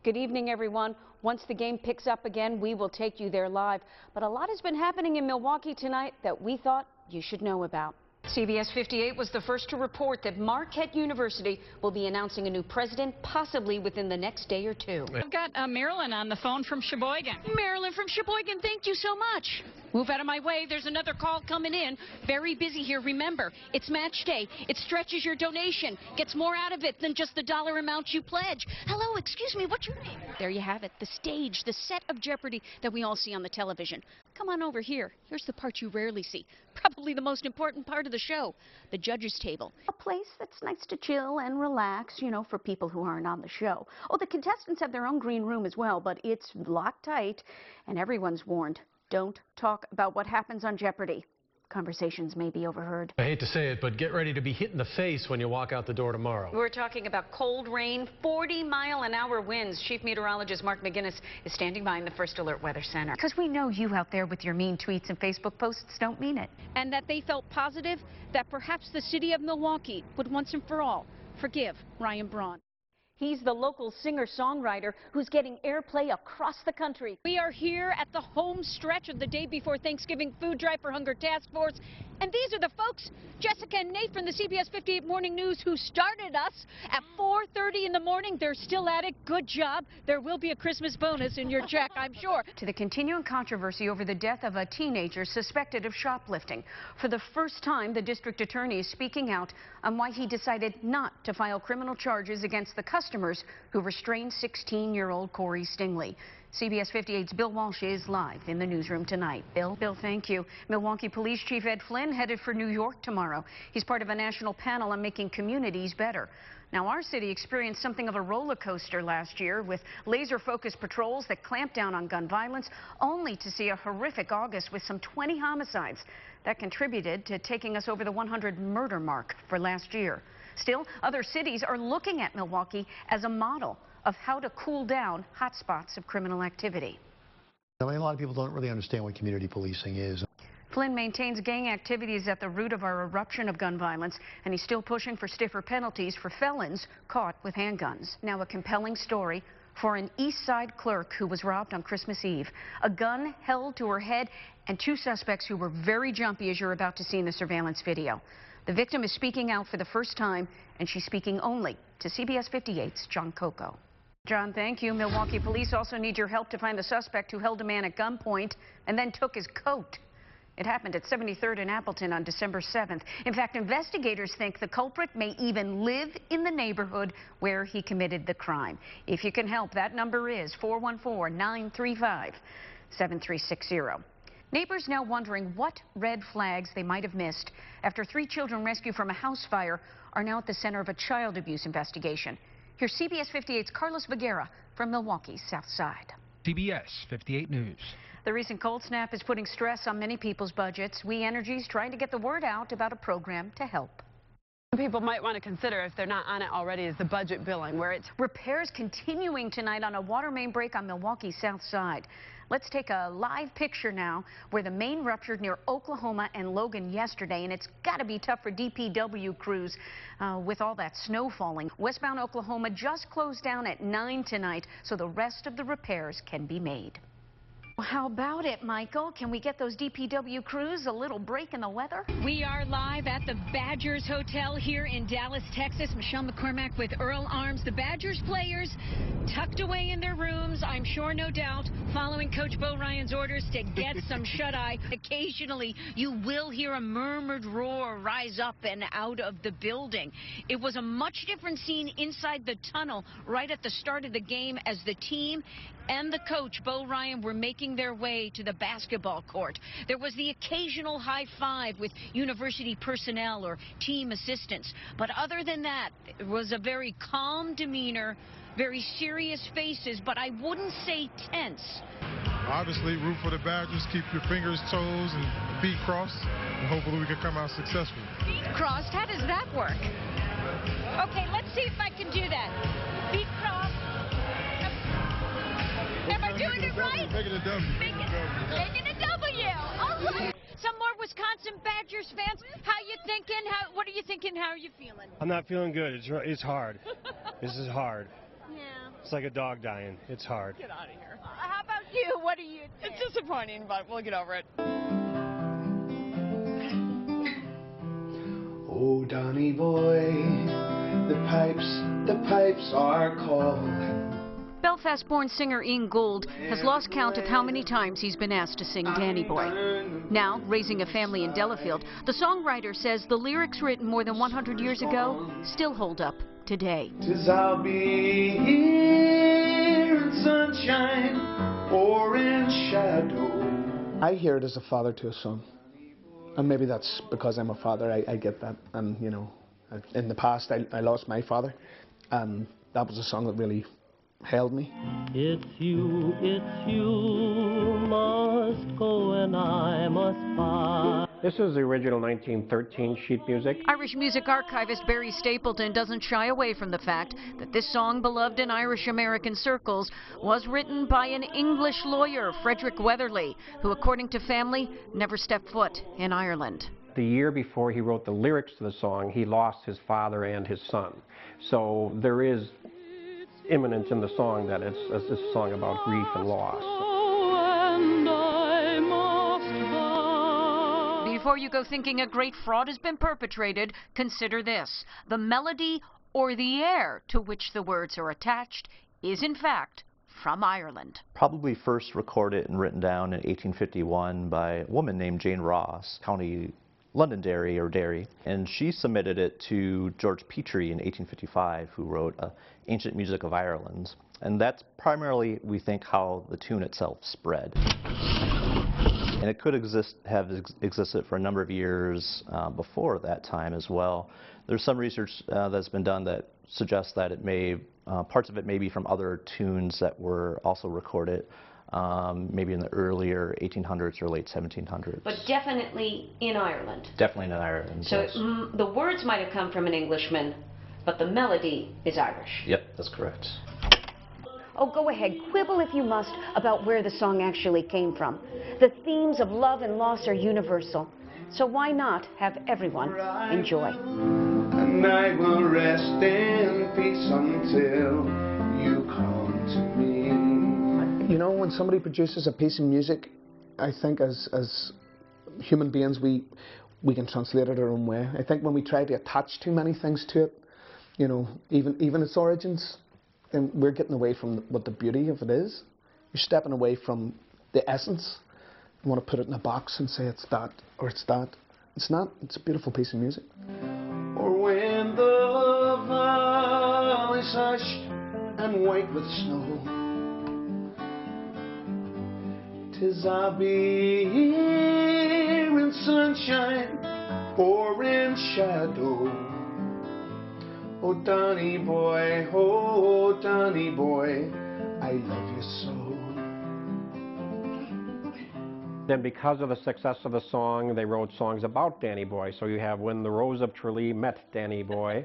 Good evening, everyone. Once the game picks up again, we will take you there live. But a lot has been happening in Milwaukee tonight that we thought you should know about. CBS 58 was the first to report that Marquette University will be announcing a new president, possibly within the next day or two. I've got Marilyn on the phone from Sheboygan. Marilyn from Sheboygan, thank you so much. Move out of my way. There's another call coming in. Very busy here. Remember, it's match day. It stretches your donation. Gets more out of it than just the dollar amount you pledge. Hello, excuse me, what's your name? There you have it. The stage, the set of Jeopardy that we all see on the television. Come on over here. Here's the part you rarely see. Probably the most important part of the show, the judges' table. A place that's nice to chill and relax, you know, for people who aren't on the show. Oh, the contestants have their own green room as well, but it's locked tight, and everyone's warned. Don't talk about what happens on Jeopardy. Conversations may be overheard. I hate to say it, but get ready to be hit in the face when you walk out the door tomorrow. We're talking about cold rain, 40-mile-an-hour winds. Chief Meteorologist Mark McGinnis is standing by in the First Alert Weather Center. Because we know you out there with your mean tweets and Facebook posts don't mean it. And that they felt positive that perhaps the city of Milwaukee would once and for all forgive Ryan Braun. He's the local singer-songwriter who's getting airplay across the country. We are here at the home stretch of the day before Thanksgiving Food Drive for Hunger Task Force. And these are the folks, Jessica and Nate from the CBS 58 Morning News, who started us at 4:30 in the morning. They're still at it. Good job. There will be a Christmas bonus in your check, I'm sure. To the continuing controversy over the death of a teenager suspected of shoplifting. For the first time, the district attorney is speaking out on why he decided not to file criminal charges against the customers who restrained 16-year-old Corey Stingley. CBS 58's Bill Walsh is live in the newsroom tonight. Bill, thank you. Milwaukee Police Chief Ed Flynn headed for New York tomorrow. He's part of a national panel on making communities better. Now, our city experienced something of a roller coaster last year with laser-focused patrols that clamped down on gun violence, only to see a horrific August with some 20 homicides. That contributed to taking us over the 100 murder mark for last year. Still, other cities are looking at Milwaukee as a model of how to cool down hotspots of criminal activity. I mean, a lot of people don't really understand what community policing is. Flynn maintains gang activity is at the root of our eruption of gun violence, and he's still pushing for stiffer penalties for felons caught with handguns. Now, a compelling story for an East Side clerk who was robbed on Christmas Eve. A gun held to her head and two suspects who were very jumpy, as you're about to see in the surveillance video. The victim is speaking out for the first time, and she's speaking only to CBS 58's John Coco. John, thank you. Milwaukee police also need your help to find the suspect who held a man at gunpoint and then took his coat. It happened at 73rd and Appleton on December 7th. In fact, investigators think the culprit may even live in the neighborhood where he committed the crime. If you can help, that number is 414-935-7360. Neighbors now wondering what red flags they might have missed after 3 children rescued from a house fire are now at the center of a child abuse investigation. Here's CBS 58's Carlos Viguera from Milwaukee's South Side. CBS 58 News. The recent cold snap is putting stress on many people's budgets. We Energy's trying to get the word out about a program to help. People might want to consider, if they're not on it already, is the budget billing, where it's repairs continuing tonight on a water main break on Milwaukee's South Side. Let's take a live picture now where the main ruptured near Oklahoma and Logan yesterday, and it's got to be tough for DPW crews with all that snow falling. Westbound Oklahoma just closed down at 9 tonight, so the rest of the repairs can be made. How about it, Michael? Can we get those DPW crews a little break in the weather? We are live at the Badgers Hotel here in Dallas, Texas. Michele McCormack with Earl Arms. The Badgers players tucked away in their rooms, I'm sure, no doubt, following Coach Bo Ryan's orders to get some shut-eye. Occasionally, you will hear a murmured roar rise up and out of the building. It was a much different scene inside the tunnel right at the start of the game as the team and the coach, Bo Ryan, were making their way to the basketball court. There was the occasional high five with university personnel or team assistants. But other than that, it was a very calm demeanor, very serious faces, but I wouldn't say tense. Obviously, root for the Badgers, keep your fingers, toes, and feet crossed, and hopefully we can come out successful. Feet crossed? How does that work? Okay, let's see if I can do that. Feet crossed. Am I doing it right? Making a W. Making a W. All right. Some more Wisconsin Badgers fans. How you thinking? What are you thinking? How are you feeling? I'm not feeling good. It's hard. This is hard. Yeah. It's like a dog dying. It's hard. Get out of here. How about you? What do you think? It's disappointing, but we'll get over it. Oh, Donny boy, the pipes are calling. Belfast-born singer Ian Gould has lost count of how many times he's been asked to sing Danny Boy. Now, raising a family in Delafield, the songwriter says the lyrics written more than 100 years ago still hold up today. 'Tis I'll be here in sunshine or in shadow. I hear it as a father to a son. And maybe that's because I'm a father, I get that. And, you know, in the past I lost my father. And that was a song that really held me. It's you must go and I must buy. This is the original 1913 sheet music. Irish music archivist Barry Stapleton doesn't shy away from the fact that this song, beloved in Irish-American circles, was written by an English lawyer, Frederick Weatherly, who, according to family, never stepped foot in Ireland. The year before he wrote the lyrics to the song, he lost his father and his son. So there is imminent in the song that it's a song about grief and loss. Before you go thinking a great fraud has been perpetrated, consider this. The melody or the air to which the words are attached is in fact from Ireland. Probably first recorded and written down in 1851 by a woman named Jane Ross, County Londonderry or Derry, and she submitted it to George Petrie in 1855, who wrote Ancient Music of Ireland. And that's primarily, we think, how the tune itself spread. And it could have existed for a number of years before that time as well. There's some research that's been done that suggests that it may, parts of it may be from other tunes that were also recorded maybe in the earlier 1800s or late 1700s. But definitely in Ireland. Definitely in Ireland, So yes. the words might have come from an Englishman, but the melody is Irish. Yep, that's correct. Oh, go ahead, quibble if you must about where the song actually came from. The themes of love and loss are universal, so why not have everyone enjoy? And I will rest in peace until you come to me. You know, when somebody produces a piece of music, I think as human beings we can translate it our own way. I think when we try to attach too many things to it, you know, even its origins, then we're getting away from what the beauty of it is. You're stepping away from the essence. You want to put it in a box and say it's that or it's that. It's not. It's a beautiful piece of music. Or when the valley's hushed and white with snow, 'tis I'll be here in sunshine or in shadow. Oh, Donny boy, I love you so. Then because of the success of the song, they wrote songs about Danny Boy. So you have When the Rose of Tralee Met Danny Boy.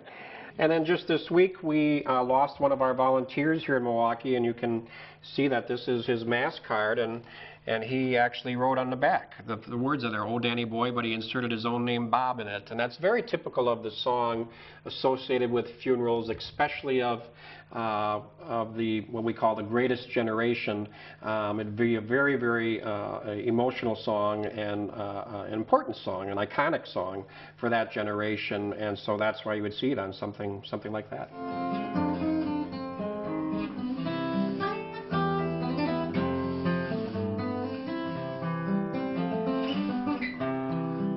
And then just this week, we lost one of our volunteers here in Milwaukee, and you can see that this is his mass card, and he actually wrote on the back. The words are there, "Oh, Danny Boy," but he inserted his own name, Bob, in it. And that's very typical of the song associated with funerals, especially of what we call the greatest generation. It'd be a very, very emotional song and an important song, an iconic song for that generation. And so that's why you would see it on something like that.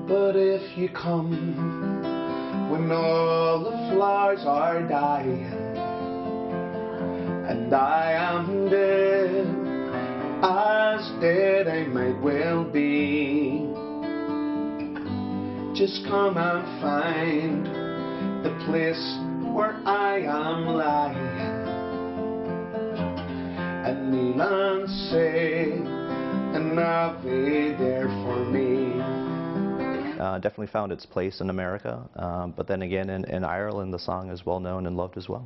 But if you come when all the flowers are dying and I am dead, as dead I might well be, just come and find the place where I am lying and kneel and say an Ave there for me. Definitely found its place in America, but then again in Ireland the song is well known and loved as well.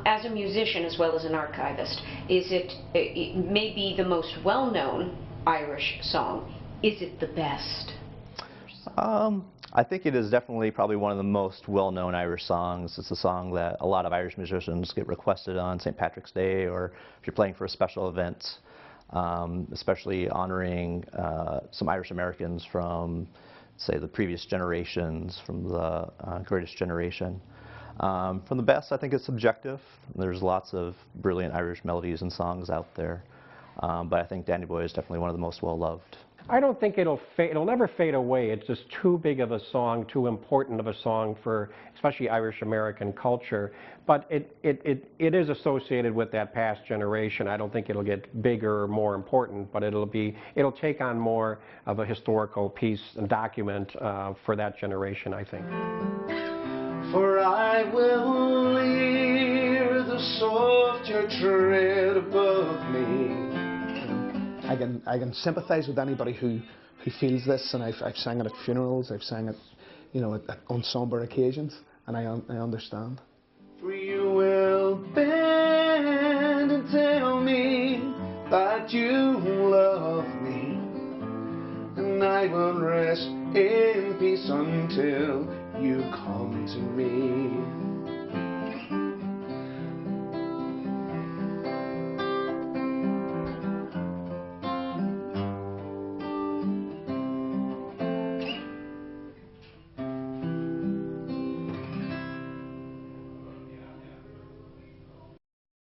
As a musician as well as an archivist, it may be the most well-known Irish song. Is it the best? I think it is definitely probably one of the most well-known Irish songs. It's a song that a lot of Irish musicians get requested on St. Patrick's Day, or if you're playing for a special event, especially honoring some Irish Americans from, say, the previous generations, from the greatest generation. From the best, I think it's subjective. There's lots of brilliant Irish melodies and songs out there, but I think Danny Boy is definitely one of the most well-loved. I don't think it'll never fade away. It's just too big of a song, too important of a song for especially Irish American culture. But it is associated with that past generation. I don't think it'll get bigger or more important, but it'll take on more of a historical piece and document for that generation, I think. For I will hear the soft your tread above me. I can sympathise with anybody who feels this, and I've sang it at funerals, I've sang it, you know, on somber occasions, and I understand. For you will bend and tell me that you love me, and I will rest in peace until you come to me.